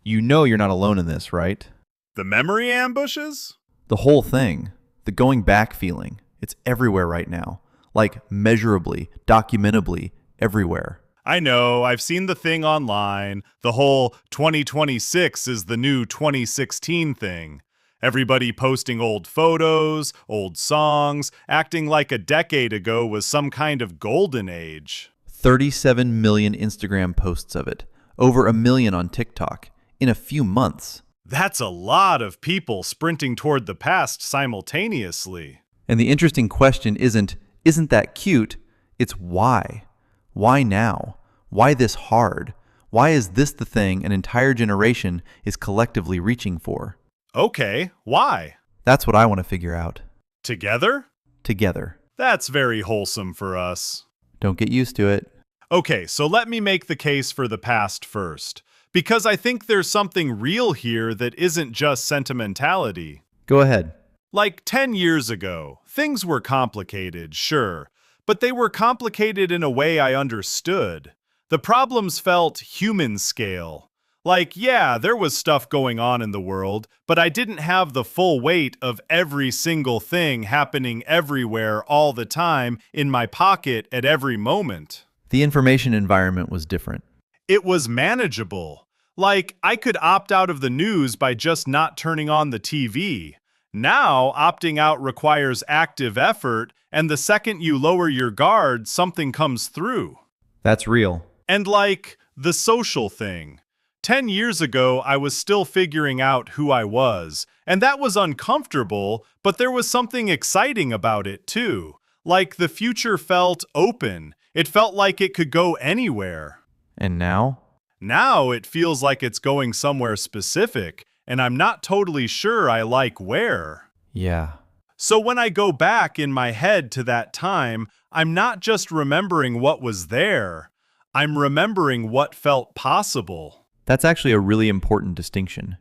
You know you're not alone in this, right? The memory ambushes? The whole thing. The going back feeling. It's everywhere right now. Like measurably, documentably, everywhere. I know, I've seen the thing online. The whole 2026 is the new 2016 thing. Everybody posting old photos, old songs, acting like a decade ago was some kind of golden age. 37 million Instagram posts of it. Over 1 million on TikTok. In a few months. That's a lot of people sprinting toward the past simultaneously. And the interesting question isn't that cute? It's why? Why now? Why this hard? Why is this the thing an entire generation is collectively reaching for? Okay, why? That's what I want to figure out. Together? Together. That's very wholesome for us. Don't get used to it. Okay, so let me make the case for the past first. Because I think there's something real here that isn't just sentimentality. Go ahead. Like 10 years ago, things were complicated, sure, but they were complicated in a way I understood. The problems felt human scale. Like, yeah, there was stuff going on in the world, but I didn't have the full weight of every single thing happening everywhere all the time in my pocket at every moment. The information environment was different. It was manageable. Like, I could opt out of the news by just not turning on the TV. Now, opting out requires active effort, and the second you lower your guard, something comes through. That's real. And like, the social thing. 10 years ago, I was still figuring out who I was, and that was uncomfortable, but there was something exciting about it, too. Like, the future felt open. It felt like it could go anywhere. And now? Now it feels like it's going somewhere specific, and I'm not totally sure I like where. Yeah. So when I go back in my head to that time, I'm not just remembering what was there. I'm remembering what felt possible. That's actually a really important distinction.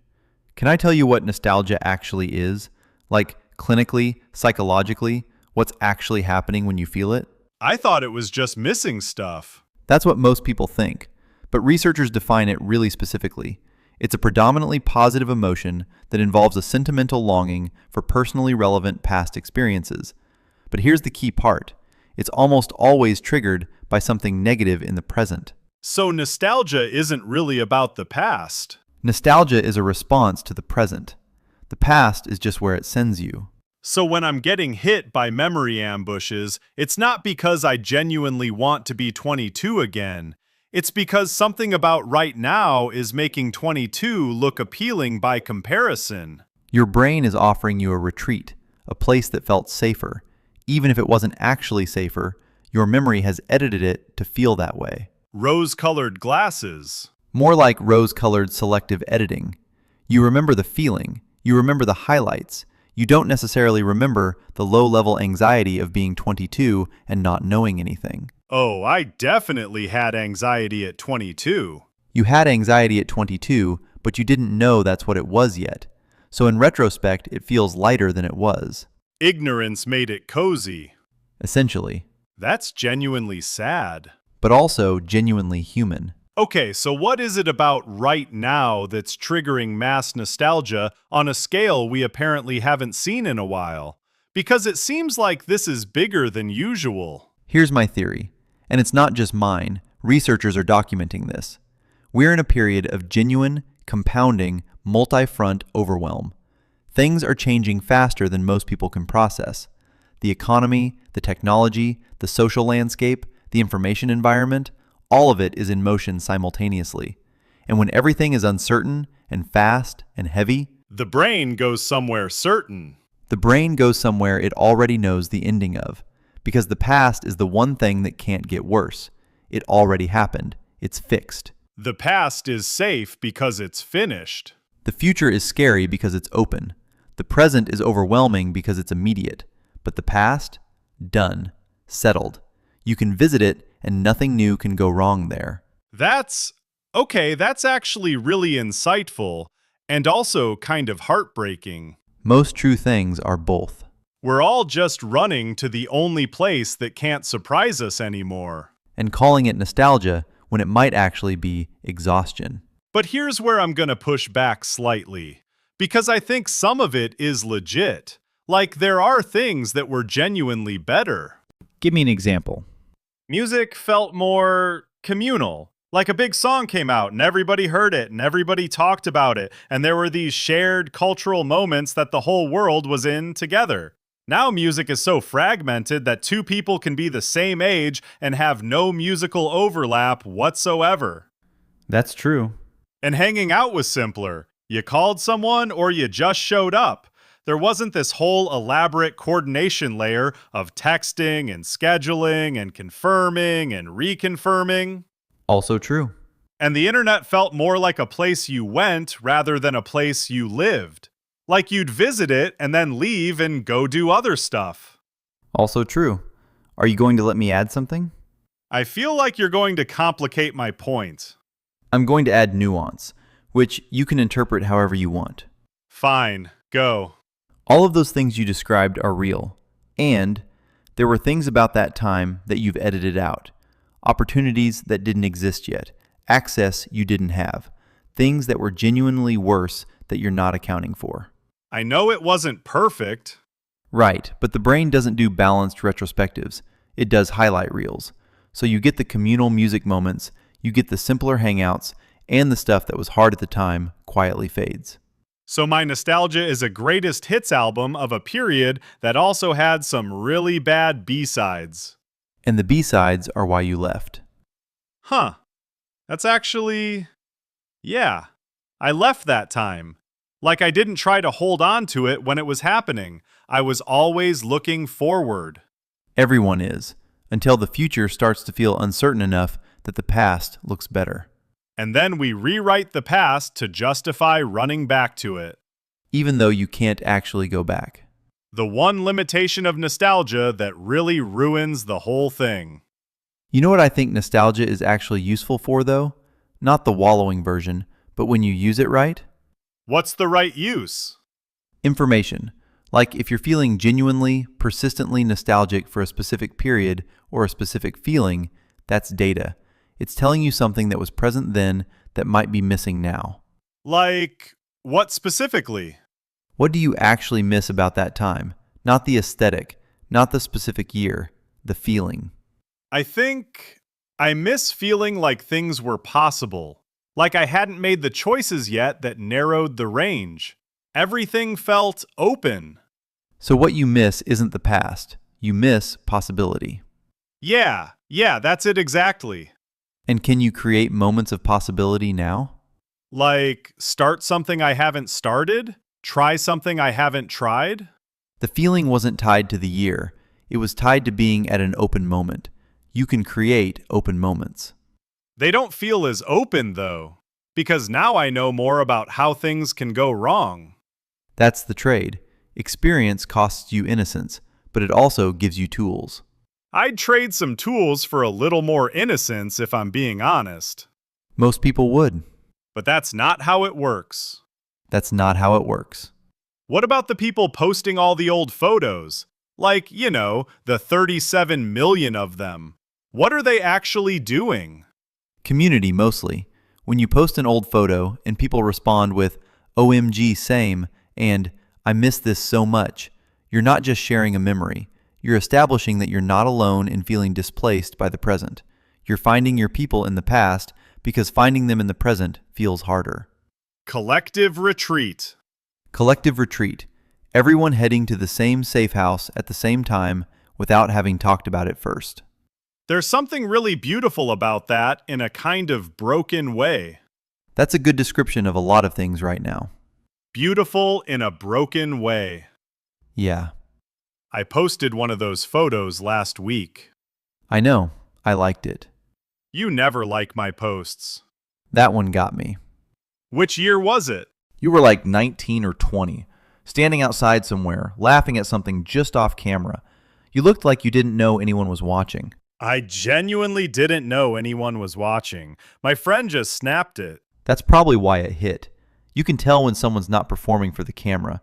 Can I tell you what nostalgia actually is? Like, clinically, psychologically, what's actually happening when you feel it? I thought it was just missing stuff. That's what most people think. But researchers define it really specifically. It's a predominantly positive emotion that involves a sentimental longing for personally relevant past experiences. But here's the key part. It's almost always triggered by something negative in the present. So nostalgia isn't really about the past. Nostalgia is a response to the present. The past is just where it sends you. So when I'm getting hit by memory ambushes, it's not because I genuinely want to be 22 again. It's because something about right now is making 22 look appealing by comparison. Your brain is offering you a retreat, a place that felt safer. Even if it wasn't actually safer, your memory has edited it to feel that way. Rose-colored glasses. More like rose-colored selective editing. You remember the feeling. You remember the highlights. You don't necessarily remember the low-level anxiety of being 22 and not knowing anything. Oh, I definitely had anxiety at 22. You had anxiety at 22, but you didn't know that's what it was yet. So in retrospect, it feels lighter than it was. Ignorance made it cozy. Essentially. That's genuinely sad. But also genuinely human. Okay, so what is it about right now that's triggering mass nostalgia on a scale we apparently haven't seen in a while? Because it seems like this is bigger than usual. Here's my theory, and it's not just mine. Researchers are documenting this. We're in a period of genuine, compounding, multi-front overwhelm. Things are changing faster than most people can process. The economy, the technology, the social landscape, the information environment, all of it is in motion simultaneously. And when everything is uncertain and fast and heavy, the brain goes somewhere certain. The brain goes somewhere it already knows the ending of. Because the past is the one thing that can't get worse. It already happened. It's fixed. The past is safe because it's finished. The future is scary because it's open. The present is overwhelming because it's immediate. But the past? Done. Settled. You can visit it and nothing new can go wrong there. That's actually really insightful and also kind of heartbreaking. Most true things are both. We're all just running to the only place that can't surprise us anymore. And calling it nostalgia when it might actually be exhaustion. But here's where I'm gonna push back slightly. Because I think some of it is legit. Like, there are things that were genuinely better. Give me an example. Music felt more communal. Like a big song came out and everybody heard it and everybody talked about it, and there were these shared cultural moments that the whole world was in together. Now music is so fragmented that two people can be the same age and have no musical overlap whatsoever. That's true. And hanging out was simpler. You called someone or you just showed up. There wasn't this whole elaborate coordination layer of texting and scheduling and confirming and reconfirming. Also true. And the internet felt more like a place you went rather than a place you lived. Like you'd visit it and then leave and go do other stuff. Also true. Are you going to let me add something? I feel like you're going to complicate my point. I'm going to add nuance, which you can interpret however you want. Fine, go. All of those things you described are real, and there were things about that time that you've edited out. Opportunities that didn't exist yet, access you didn't have, things that were genuinely worse that you're not accounting for. I know it wasn't perfect. Right, but the brain doesn't do balanced retrospectives. It does highlight reels. So you get the communal music moments, you get the simpler hangouts, and the stuff that was hard at the time quietly fades. So my nostalgia is a greatest hits album of a period that also had some really bad B-sides. And the B-sides are why you left. Huh. That's actually... Yeah. I left that time. Like I didn't try to hold on to it when it was happening. I was always looking forward. Everyone is, until the future starts to feel uncertain enough that the past looks better. And then we rewrite the past to justify running back to it. Even though you can't actually go back. The one limitation of nostalgia that really ruins the whole thing. You know what I think nostalgia is actually useful for, though? Not the wallowing version, but when you use it right. What's the right use? Information. Like if you're feeling genuinely, persistently nostalgic for a specific period or a specific feeling, that's data. It's telling you something that was present then that might be missing now. Like, what specifically? What do you actually miss about that time? Not the aesthetic, not the specific year, the feeling. I think I miss feeling like things were possible. Like I hadn't made the choices yet that narrowed the range. Everything felt open. So what you miss isn't the past. You miss possibility. Yeah, that's it exactly. And can you create moments of possibility now? Like, start something I haven't started? Try something I haven't tried? The feeling wasn't tied to the year. It was tied to being at an open moment. You can create open moments. They don't feel as open, though, because now I know more about how things can go wrong. That's the trade. Experience costs you innocence, but it also gives you tools. I'd trade some tools for a little more innocence if I'm being honest. Most people would. But that's not how it works. That's not how it works. What about the people posting all the old photos? Like, the 37 million of them. What are they actually doing? Community mostly. When you post an old photo and people respond with, OMG same, and I miss this so much, you're not just sharing a memory. You're establishing that you're not alone in feeling displaced by the present. You're finding your people in the past because finding them in the present feels harder. Collective retreat. Collective retreat. Everyone heading to the same safe house at the same time without having talked about it first. There's something really beautiful about that in a kind of broken way. That's a good description of a lot of things right now. Beautiful in a broken way. Yeah. I posted one of those photos last week. I know. I liked it. You never like my posts. That one got me. Which year was it? You were like 19 or 20, standing outside somewhere, laughing at something just off camera. You looked like you didn't know anyone was watching. I genuinely didn't know anyone was watching. My friend just snapped it. That's probably why it hit. You can tell when someone's not performing for the camera.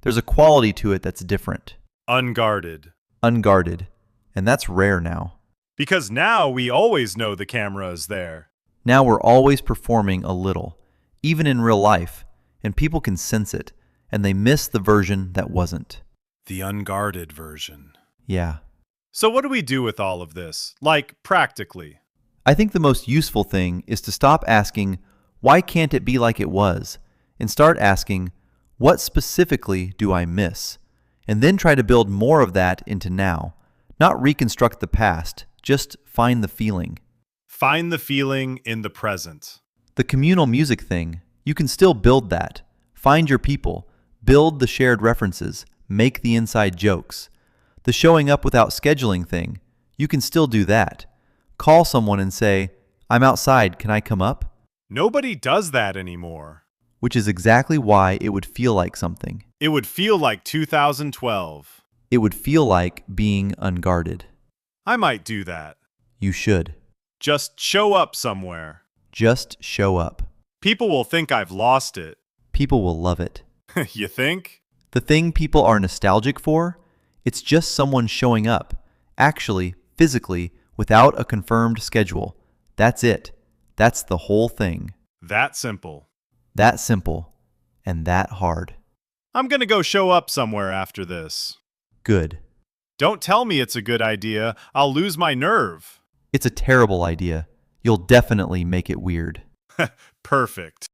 There's a quality to it that's different. Unguarded. Unguarded. And that's rare now. Because now we always know the camera is there. Now we're always performing a little. even in real life, and people can sense it, and they miss the version that wasn't. The unguarded version. Yeah. So what do we do with all of this? Like, practically. I think the most useful thing is to stop asking, why can't it be like it was? And start asking, what specifically do I miss? And then try to build more of that into now. Not reconstruct the past, just find the feeling. Find the feeling in the present. The communal music thing, you can still build that. Find your people, build the shared references, make the inside jokes. The showing up without scheduling thing, you can still do that. Call someone and say, I'm outside, can I come up? Nobody does that anymore. Which is exactly why it would feel like something. It would feel like 2012. It would feel like being unguarded. I might do that. You should. Just show up somewhere. Just show up. People will think I've lost it. People will love it. You think? The thing people are nostalgic for? It's just someone showing up, actually, physically, without a confirmed schedule. That's it. That's the whole thing. That simple. That simple. And that hard. I'm gonna go show up somewhere after this. Good. Don't tell me it's a good idea. I'll lose my nerve. It's a terrible idea. You'll definitely make it weird. Perfect.